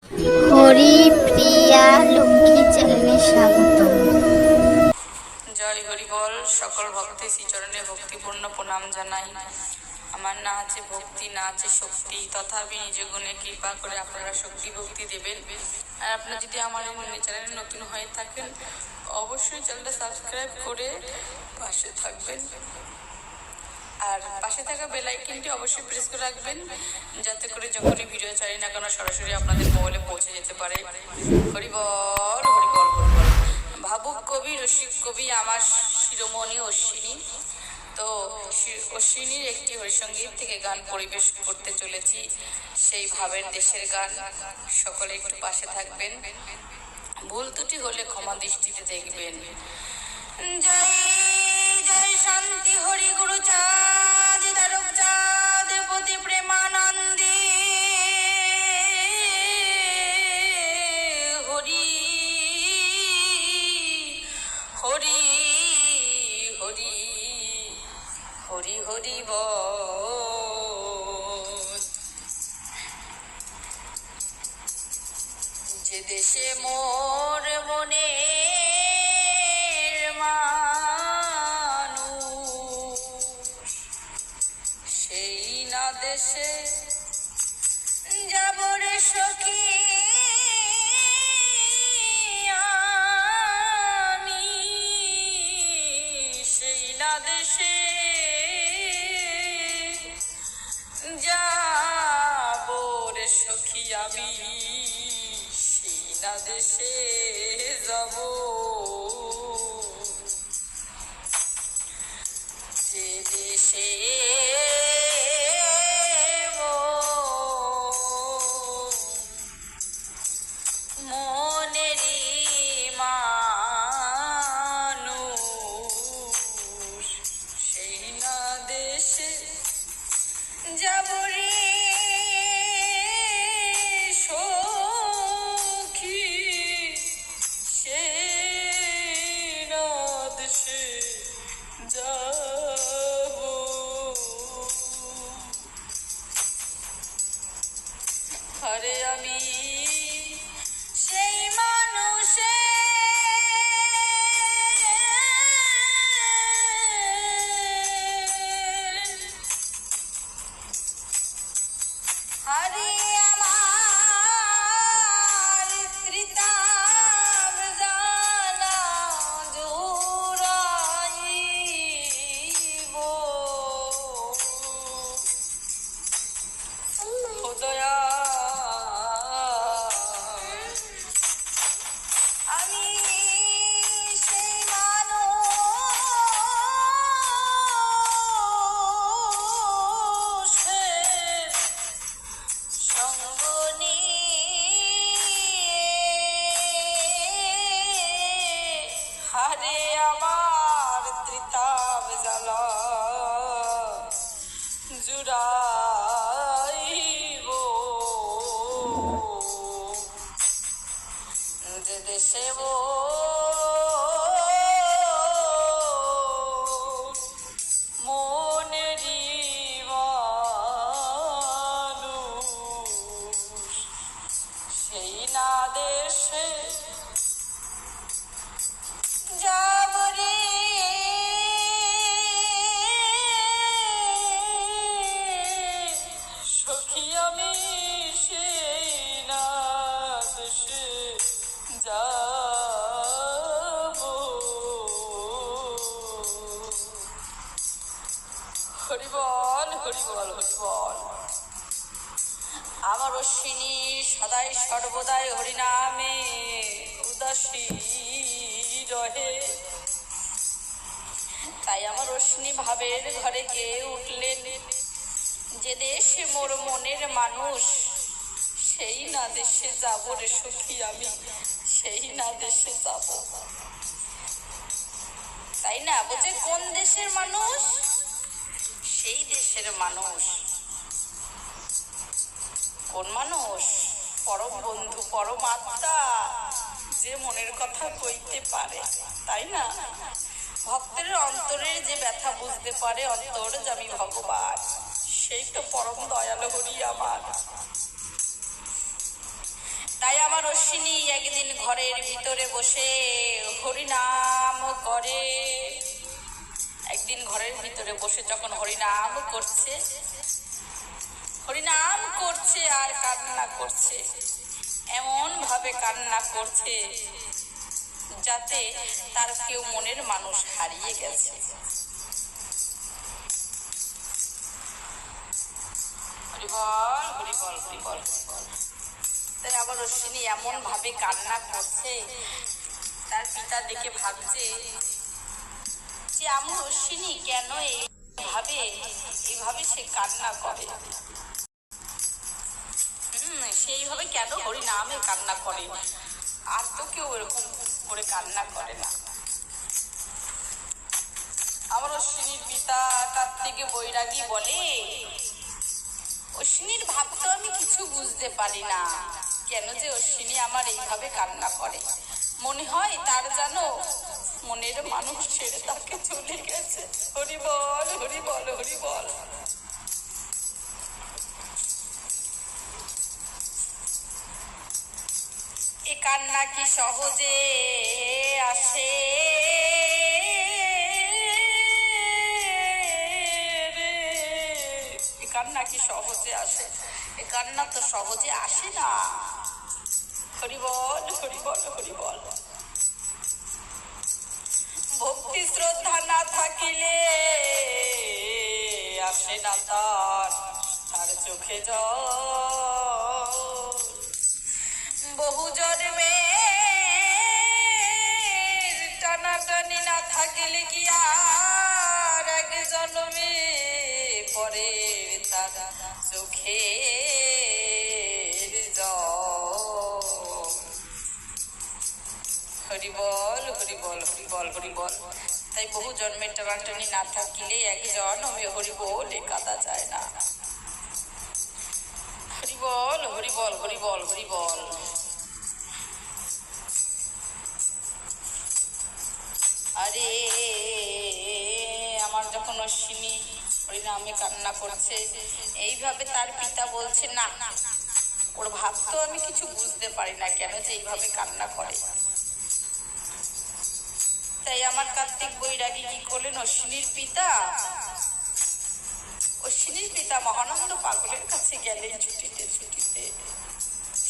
হরিপ্রিয়া লক্ষ্মী চ্যানেলে স্বাগতম। জয় হরি বল। সকল ভক্তের শ্রীচরণে ভক্তিপূর্ণ প্রণাম জানাই। আমার না আছে ভক্তি, না আছে শক্তি, তথাপি নিজ গুণে কৃপা করে আপনারা শক্তি ভক্তি দেবেন। আর আপনারা যদি আমার চ্যানেলে নতুন হয়ে থাকেন অবশ্যই চ্যানেলটা সাবস্ক্রাইব করে পাশে থাকবেন, আর পাশে থাকা বেল আইকনটি অবশ্যই প্রেস করে রাখবেন, যাতে করে যখনই ভিডিও চাই না কেন সরাসরি আপনাদের মোবাইলে পৌঁছে যেতে পারে। হরি বল, হরি বল, হরি বল। ভাবুক কবি, রসিক কবি আমার শিরোমণি অশ্বিনী। তো অশ্বিনীর একটি হরিসঙ্গীত থেকে গান পরিবেশ করতে চলেছি, সেই ভাবের দেশের গান। সকলে একটু পাশে থাকবেন, ভুল ত্রুটি হলে ক্ষমা দৃষ্টিতে দেখবেন। জয় জয় শান্তি হরি গুরু চাঁদ দারক চাঁদ পতি প্রেমানন্দে হরি হরি হরি হরি হরি বল। যে দেশে মোর মনে সেই না দেশে যাব রে সখী আমি, সেই না দেশে যাব রে সখী আমি, সেই না দেশে যাব। যে দেশে মনেরি মানুষ, সেই না দেশে যাব রে সখী, সেই না দেশে যাব। আরে আমি সেই মানুষে আরে আমার ত্রিতাব জানা জুড়াইব দয়া। আমি সেই মানুষের সঙ্গ নিয়ে হারে আমার ত্রিতাব জ্বালা জুড়াইব। যে দেশে মনেরি মানুষ, সেই না দেশে যাব রে সখী আমি, সেই না দেশে যাব। হরি বল, হরি বল, হরি বল। আমার অশ্বিনী সদাই সর্বদাই হরিনামে উদাসী রহে, তাই আমার অশ্বিনী ভাবের ঘরে গেয়ে উঠলেন, যে দেশে মোর মনের মানুষ, সেই না দেশে যাব রে সখী আমি, সেই না দেশে যাব। তাই না, বলছে কোন দেশের মানুষ? সেই দেশের মানুষ। কোন মানুষ? পরম বন্ধু, পরম আত্মা, যে মনের কথা কইতে পারে, তাই না? ভক্তের অন্তরের যে ব্যথা বুঝতে পারে, অন্তর্যামী ভগবান, সেই তো পরম দয়ালু হরি আমার। তাই আমার অশ্বিনী একদিন ঘরের ভিতরে বসে হরিনাম করে। একদিন ঘরের ভিতরে বসে যখন হরিনাম করছে আর কান্না করছে, এমন ভাবে কান্না করছে যাতে তার কেউ মনের মানুষ হারিয়ে গেছে। হরিবল হরিবল হরিবল। তাই আবার অশ্বিনী এমন ভাবে কান্না করছে, তার পিতা দেখে ভাবছে যে আমার অশ্বিনী কেন এইভাবে সে কান্না করে, সেইভাবে কেন হরিনামে কান্না করে, আর তো কেউ এরকম করে কান্না করে না। আমার অশ্বিনীর পিতা কার্তিক বৈরাগী বলে, অশ্বিনীর ভাব তো আমি কিছু বুঝতে পারি না, কেন যে অশ্বিনী আমার এইভাবে কান্না করে। মনে হয় তার যেন মনের মানুষ ছেড়ে তাকে চলে গেছে। হরি বল হরি বল হরি বল। এ কান্না কি সহজে আসে, এ কান্না কি সহজে আসে? এ কান্না তো সহজে আসে না। হরি বল হরি বল হরি বল। ভক্তি শ্রদ্ধা না থাকিলে আসে না তার চোখে জল। বহু জন্মে টানাটানি না থাকিলে কি আর এক জন্মে পরে তার চোখে হরি বল হরি বল হরি বল হরি বল। তাই বহু জন্মের টানাটানি না থাকিলে এক জন্মে হরি বলে কাঁদা যায় না। হরি বল হরি বল হরি বল হরি বল। আরে আমার যখন অশ্বিনী হরিনামে কান্না করছে, এইভাবে তার পিতা বলছে না, ওর ভাব তো আমি কিছু বুঝতে পারি না, কেন যে এইভাবে কান্না করে। তাই আমার কার্তিক বৈরাগী কি করলেন, অশ্বিনীর পিতা মহানন্দ পাগলের কাছে গেলেন ছুটিতে।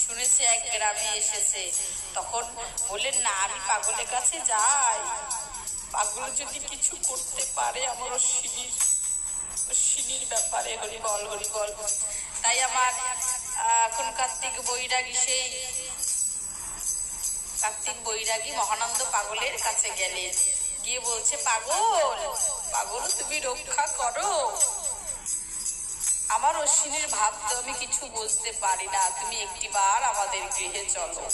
শুনেছে এক গ্রামে এসেছে, তখন বললেন না আমি পাগলের কাছে যাই, পাগল যদি কিছু করতে পারে আমার অশ্বিনীর ব্যাপারে। হরি বল হরি বল। তাই আমার এখন কার্তিক বৈরাগী মহানন্দ পাগলের কাছে গেলেন, গিয়ে বলছে, পাগল তুমি রক্ষা করো, আমার অশ্বিনীর ভাব তো আমি কিছু বুঝতে পারি না, তুমি একটিবার আমাদের গৃহে চলো।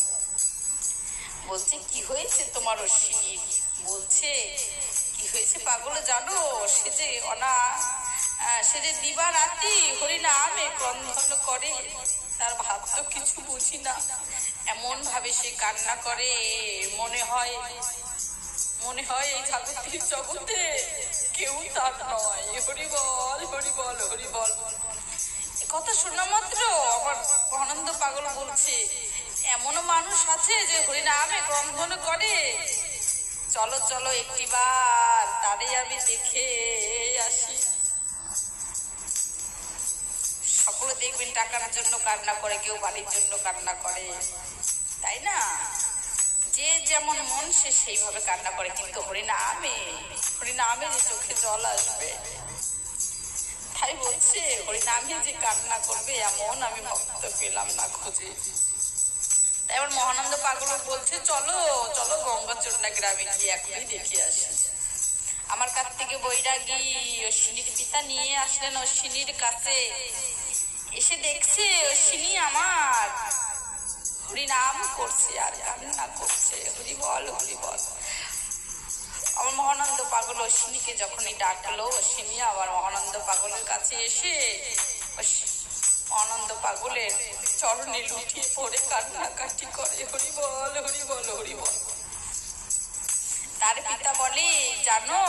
বলছে কি হয়েছে তোমার অশ্বিনীর? বলছে কি হয়েছে পাগল জানো, সে যে দিবা রাতি হরিনামে ক্রন্দন করে, তার ভাব তো কিছু বুঝি না, এমন ভাবে সে কান্না করে, মনে হয় এই জগতে কেউ তার নয়। হরি বল হরি বল হরি বল। কথা শোনা মাত্র আমার আনন্দ পাগল বলছে, এমনও মানুষ আছে যে হরিনামে ক্রন্দন করে, চলো চলো একটিবার তারে আমি দেখে আসি। সকলে দেখবেন টাকার জন্য কান্না করে, কেউ বাড়ির জন্য কান্না করে, তাই না? যে যেমন মন সে সেইভাবে কান্না করে, কিন্তু হরিনামে যে চোখে জল আসবে, তাই বলছে হরিনামে যে কান্না করবে এমন আমি ভক্ত পেলাম না খুঁজে। এবার মহানন্দ পাগল বলছে, চলো চলো গঙ্গাচূর্ণা গ্রামে গিয়ে এখনই দেখে আসি। আমার কার্তিক বৈরাগী অশ্বিনীর পিতা নিয়ে আসলেন অশ্বিনীর কাছে। এসে দেখছে অশ্বিনী আমার হরিনাম করছে আর কান্না করছে। হরি বল হরি বল। আমার মহানন্দ পাগল অশ্বিনীকে যখনই ডাকলো, অশ্বিনী আবার মহানন্দ পাগলের কাছে এসে মহানন্দ পাগলের চরণে লুটিয়ে পড়ে কান্নাকাটি করে। হরি বল হরি বল হরি বল। তার পিতা বলে, জানো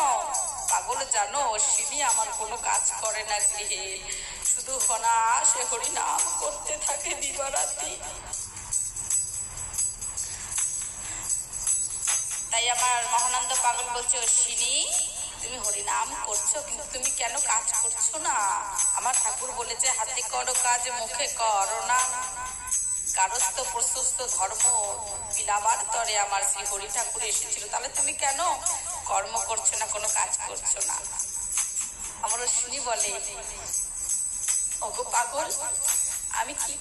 পাগল জানো, অশ্বিনী আমার কোনো কাজ করে না গৃহে, শুধু সে হরিনাম করতে থাকে দিবারাত্রি। তাই আমার মহানন্দ পাগল বলছে, অশ্বিনী তুমি হরিনাম করছো কিন্তু তুমি কেন কাজ করছো না? আমার ঠাকুর বলেছে হাতে করো কাজ মুখে করো না, গারস্থ প্রশস্ত ধর্ম বিলাবার তরে আমার শ্রী হরি ঠাকুর এসেছিল, তাহলে তুমি কেন কর্ম করছো না, কোনো কাজ করছো না? আমার অশ্বিনী বলে, ওগো পাগল, আমি কি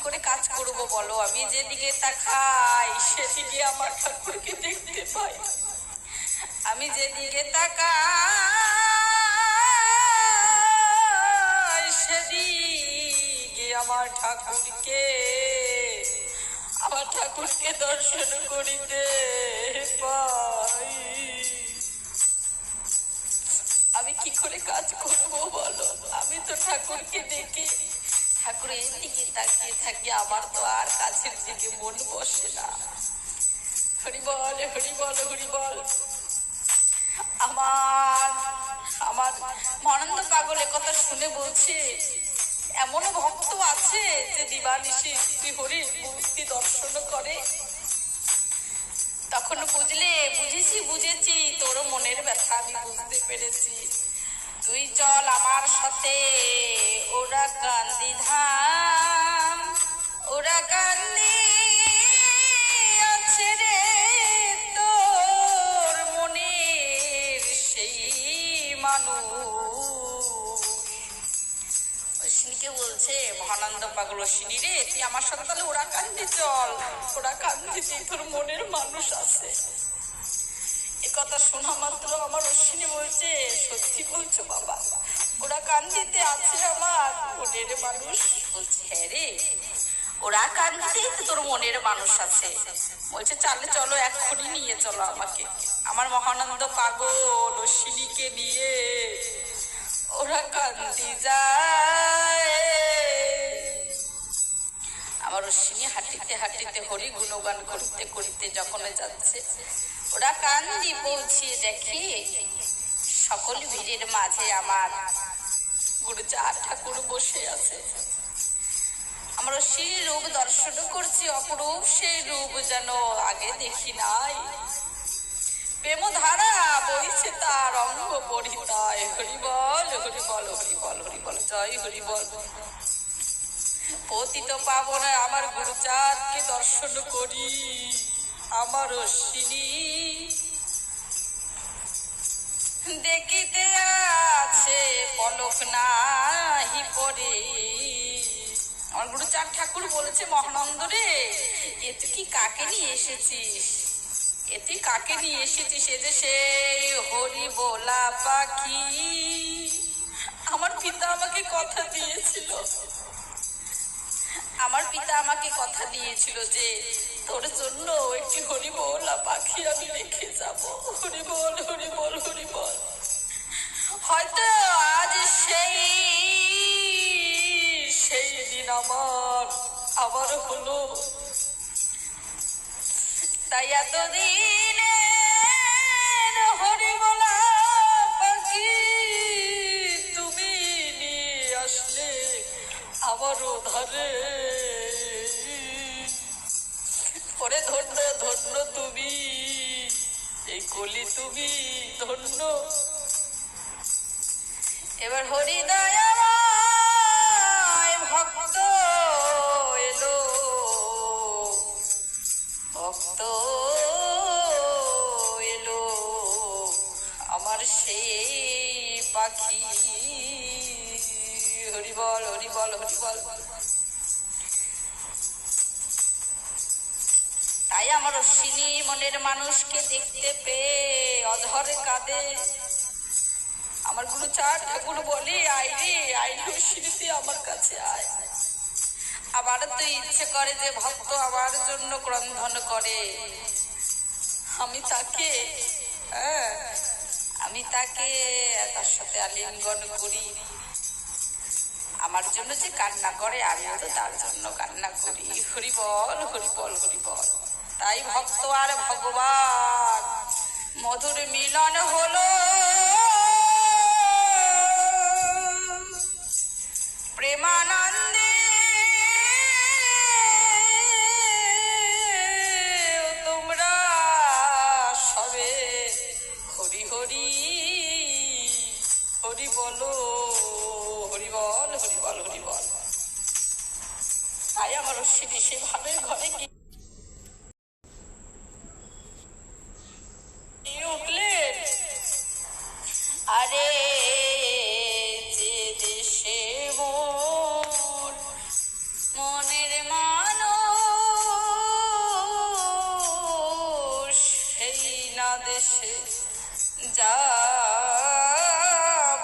করে কাজ করব বলো? আমি যেদিকে তাকাই সেদিকে আমার ঠাকুরকে দেখতে পাই, আমি যেদিকে তাকাই সেদিকে আমার ঠাকুরকে দর্শন করিতে পাই। আমি কি করে কাজ করবো বলো? আমি তো ঠাকুরকে দেখে ঠাকুরের দিকে তাকিয়ে থাকি, আমার তো আর কাছের দিকে মন বসে না। হরি বল, হরি বল, হরি বল। আমার মহানন্দ পাগল কথা শুনে বলছে, এমন ভক্ত আছে যে দিবানিশি শ্রী হরির মূর্তি দর্শন করে। তখন বুঝেছি তোর মনের ব্যথা আমি বুঝতে পেরেছি। তুই চল আমার সাথে ওরা কান্দি ধাম, ওরা কান্দি আছে রে তোর মনের সেই মানুষ। অশ্বিনীকে বলছে মহানন্দ পাগল, অশ্বিনী রে তুই আমার সাথে তাহলে ওরা কান্দি চল, ওরা কান্দিতে তোর মনের মানুষ আছে। কথা শোনা মাত্র আমার অশ্বিনী বলছে, সত্যি বলছো বাবা? ওরা কান্দিতে আছে আমার মনের মানুষ? বলছে হ্যাঁ রে, ওরা কান্দিতেই তো তোর মনের মানুষ আছে। বলছে চালে চলো, এক্ষুনি নিয়ে চলো আমাকে। আমার মহানন্দ পাগল অশ্বিনীকে নিয়ে ওরা কান্দি যায়। আমার অশ্বিনী হাঁটিতে হরি গুণগান করিতে যখন যাচ্ছে, ওরা কান্দি পৌঁছিয়ে দেখি সকল ভিড়ের মাঝে আমার গুরুচাঁদ ঠাকুর বসে আছে। আমরা সেই রূপ দর্শন করছি, অপরূপ সেই রূপ যেন আগে দেখি নাই। প্রেম ধারা বইছে তার অঙ্গ পরিতায়। হরি বল, হরি বল, হরি বল, হরি বল, জয় হরি বল। পতিত পাবন আমার গুরুচাঁদকে দর্শন করি, আমার অশ্বিনী দেখিতে আছে পলক নাহি পরে। আমার গুরুচাঁদ ঠাকুর বলেছে, মহানন্দ রে এ তুই কি কাকে নিয়ে এসেছিস? এ যে সেই হরি বলা পাখি। আমার পিতা আমাকে কথা দিয়েছিল যে তোর জন্য একটি হরি বলা পাখি আমি রেখে যাব। হরি বল, হরি বল, হরি বল। হয়তো আজ সেই দিন আবার হলো, তাই এতদিন হরি বলা পাখি তুমি নিয়ে আসলে আমারও ধারে। ওরে ধন্য ধন্য তুমি, এই কলি তুমি ধন্য। এবার হরিদয়াময় ভক্ত এলো, আমার সেই পাখি। হরি বল, হরি বল, হরি বল। তাই আমার অশ্বিনী মনের মানুষকে দেখতে পেয়ে অধরে কাঁদে। আমার গুরুচাঁদ ঠাকুর বলে, আইরে অশ্বিনী আমার কাছে আয়। আবার তো ইচ্ছে করে যে ভক্ত আমার জন্য ক্রন্দন করে, আমি তাকে তার সাথে আলিঙ্গন করি। আমার জন্য যে কান্না করে আমিও তো তার জন্য কান্না করি। হরি বল, হরি বল, হরি বল। তাই ভক্ত আর ভগবান মধুর মিলন হলো, প্রেমানন্দে তোমরা ভাই আমার অশ্বিনী সে ভাবের ঘরে গিয়ে উঠলেন। আরে যে দেশে মোর মনের মানুষ সেই না দেশে যাব।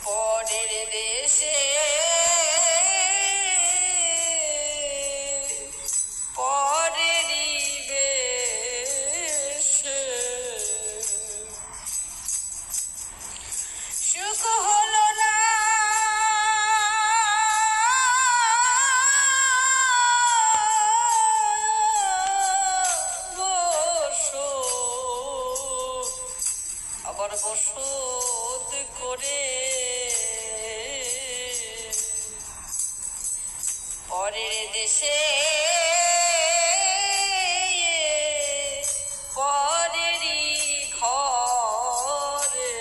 পরের দেশে পরেরই বেশে সুখ হলো না আবার বসত করে পরের দেশে পরেরই ঘরে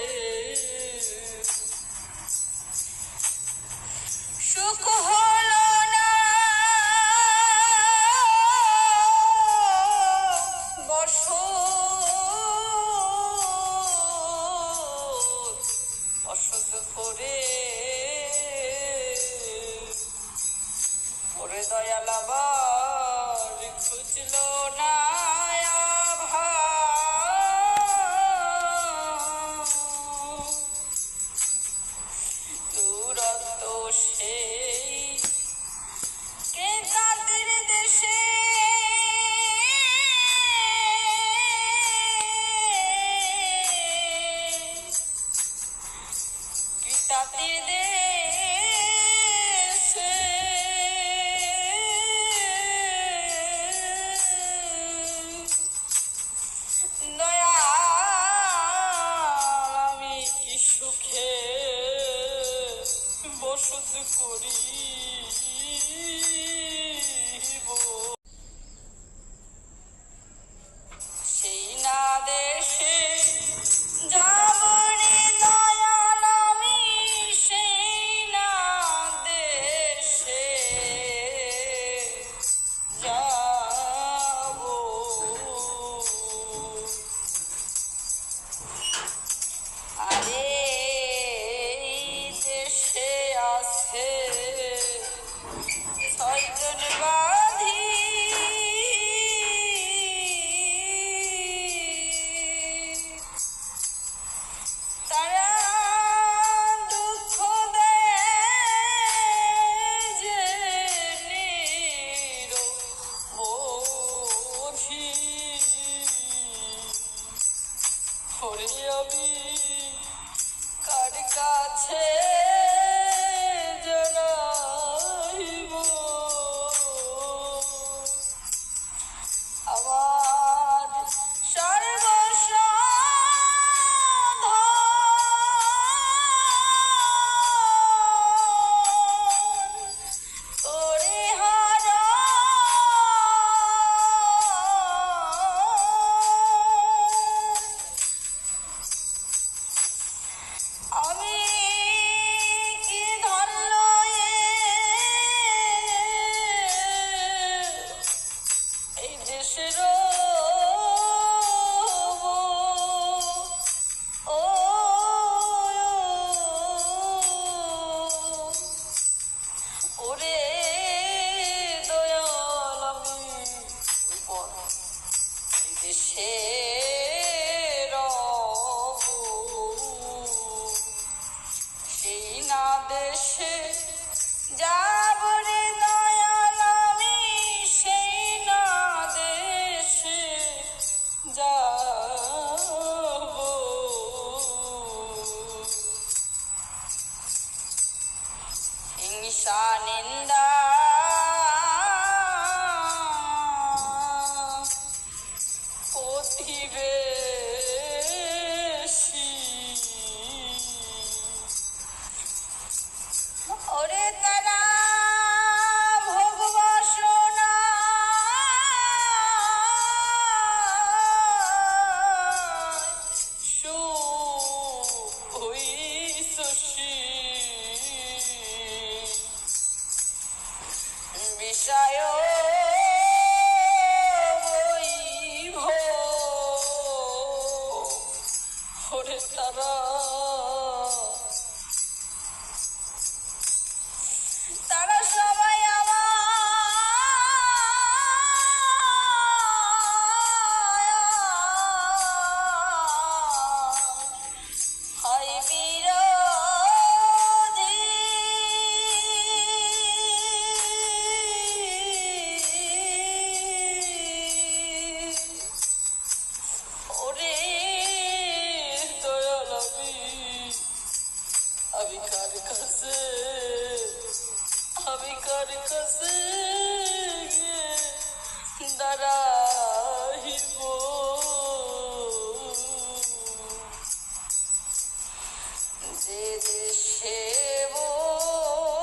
সুখ হলো না বসত করে ওরে দয়াল আবার খুঁজলো না দূরত্ব সেই কেদারদের দেশে তাদের দেশে দয়াল আমি কি সুখে বসত করিব। সেই না দেশে যাব রে দয়াল আমি সেই না দেশে যাব। আরে দেশে আছে 6 জন বাঁধি তারা দুঃখ দেয় যে নিরবধি। ওরে আমি কার কাছে জানাইব আমার সর্বসাধন করে হারা আমি কি ধরল এই দেশের ও ওরে দয়াল আমি এই দেশে সেই না দেশে যাব রে দয়াল আমি সেই না দেশে যাব। হিংসা নিন্দা প্রতিবেশী ওরে তারা ভোগবাসনা সুখ বিরোধী ওরে দয়াল আমি কার কাছে দাঁড়াইব যে দেশে মোর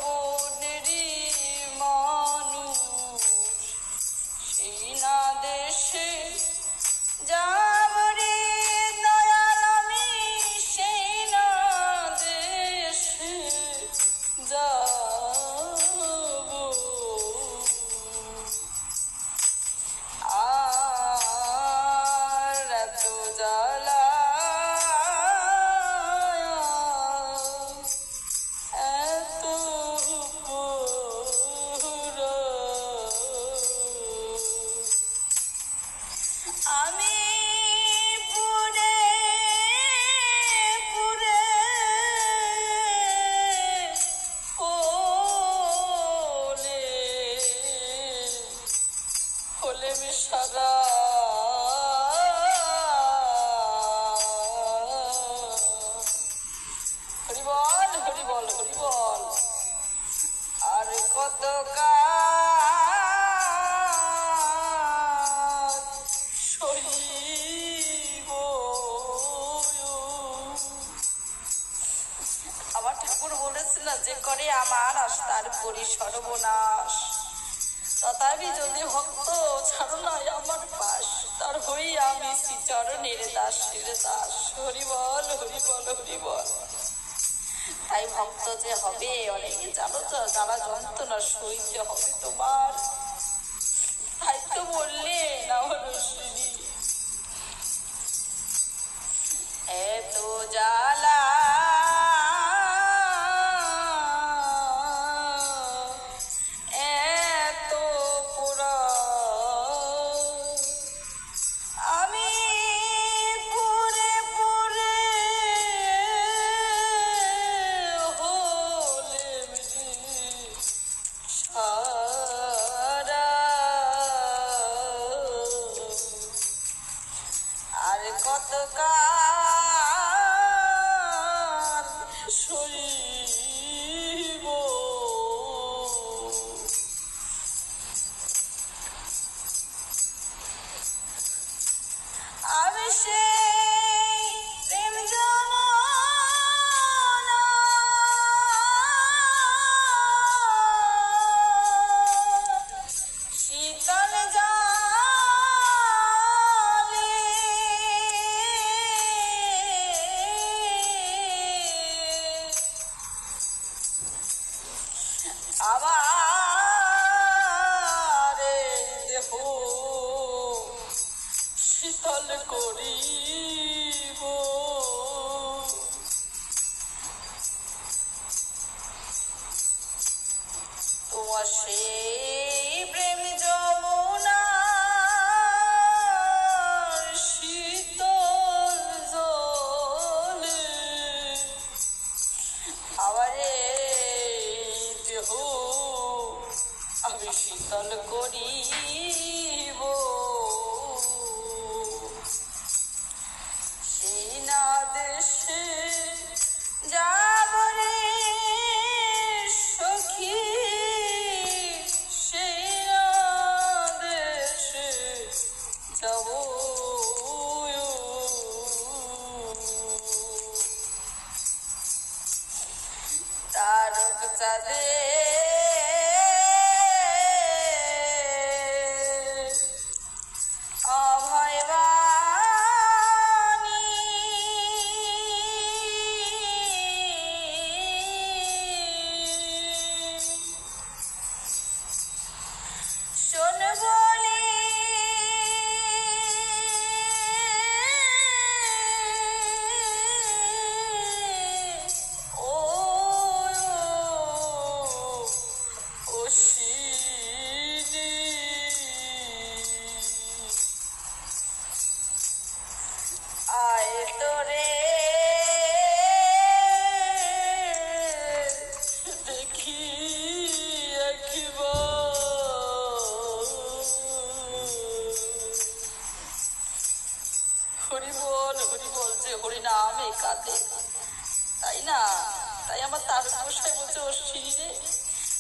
মনেরই মানুষ সেই না দেশে যাব রে দয়াল আমি সেই না দেশে যাব আর এত জ্বালা এত পোড়া আমি পুরে পুরে ওলে হলে সারা হরিবল হরিবল হরিবল আর কত সইব আমার ঠাকুর বলেছিল যে করে আমার আস তার করি সর্বনাশ তথাপি যদি ভক্ত ছাড়ো নাই আমার পাশ তার হই আমি শ্রীচরণের দাস হরিবল হরিবল হরিবল তাই ভক্ত যে হবে অনেকে জানো তো যারা যন্ত্রণা সইতে হবে তোমার তাই তো বললে না শ্রী এত জ্বালা এত পোড়া আমি পুরে পুরে হলে সারা আর কত সইব আমি সেই প্রেম যমুনা শীতল জলে আমার দেহ শীতল করিব তোমার সেই প্রেম যমুনা শীতল জলে আমারে দেহ আমি শীতল করিব সেই না দেশে যাব রে সখী সেই না দেশে যাব তারক চাঁদে অভয় বাণী শোন বলি ও কাঁদে, তাই না? তাই আমার তার গোসাই বলছে, ও রে,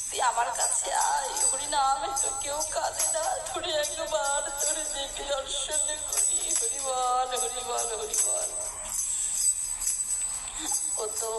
তুই আমার কাছে আয়, হরি নামে তো কেউ কাঁদে না, ধরে একবার ধরে দেখে দর্শন করি। হরি বল, হরি বল, হরি বল। ও তো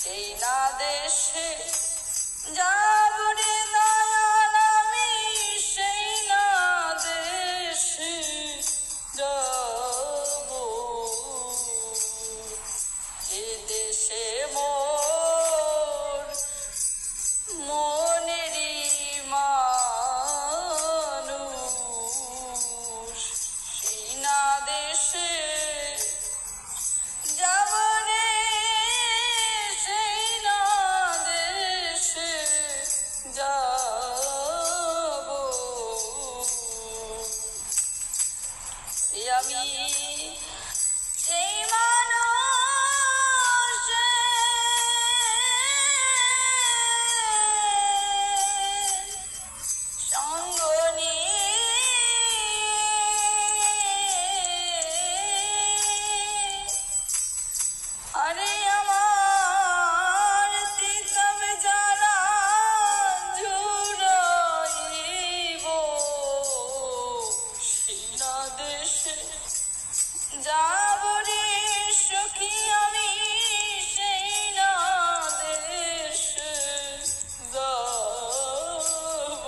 সেই না দেশে যাব রে দয়াল আমি, সেই না দেশে যাব, যে দেশে মোর মনেরই মানুষ, সেই না দেশে যাব রে, সেই না দেশে যাব। আমি সেই মানুষ সঙ্গ নিয়ে আরে আমার তিতব জ্বালা জুড়াইব, সেই না দেশে যাব রে সখী আমি, সেই না দেশে যাব,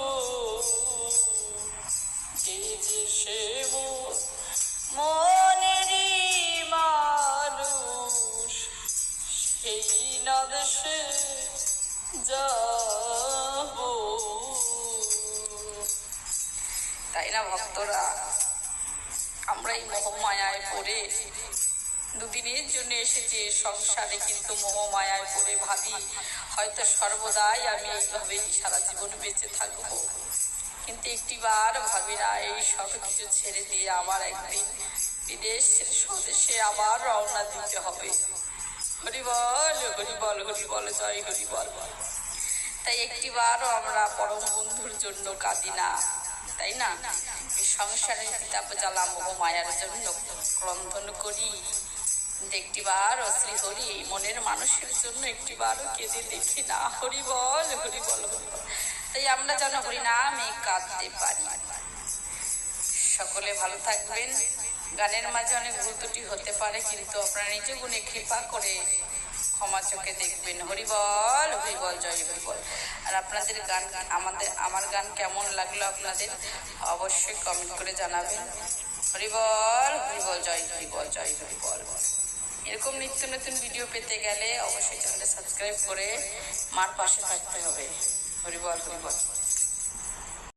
যে দেশে মনেরই মানুষ, সেই না দেশে যাব। তাই না ভক্তরা, আমরা এই মোহমায়ায় পড়ে দুদিনের জন্য এসেছি সংসারে, কিন্তু মোহমায়ায় পড়ে ভাবি হয়তো সর্বদাই আমি এইভাবেই সারা জীবন বেঁচে থাকবো, কিন্তু একটিবার ভাবি না এই সব কিছু ছেড়ে দিয়ে আমার একদিন বিদেশের স্বদেশে আবার রওনা দিতে হবে। হরি বল, হরি বল, হরি বল, জয় হরি বল। তাই একটিবারও আমরা পরম বন্ধুর জন্য কাঁদি না, তাই না? এই সংসারের পিতাপ জ্বালা মোহ মায়ার জন্য ক্রন্দন করি, একটিবার শ্রী হরি মনের মানুষের জন্য একটিবারও কেঁদে দেখি না। হরি বল, হরি বল, হরি বল। তাই আমরা যেন হরি নামে কাঁদতে পারি। সকলে ভালো থাকবেন। গানের মাঝে অনেক ভুল ত্রুটি হতে পারে, কিন্তু আপনারা নিজ গুণে কৃপা করে ক্ষমা চোখে দেখবেন। হরি বল, হরি বল, জয় হরি বল। আর আপনাদের গান, আমার গান কেমন লাগলো আপনাদের অবশ্যই কমেন্ট করে জানাবেন। হরি বল, হরি বল, জয় হরি বল, জয় হরি বল। এরকম নিত্য নতুন ভিডিও পেতে গেলে অবশ্যই চ্যানেলটা সাবস্ক্রাইব করে মার পাশে থাকতে হবে। হরি বল, হরি বল।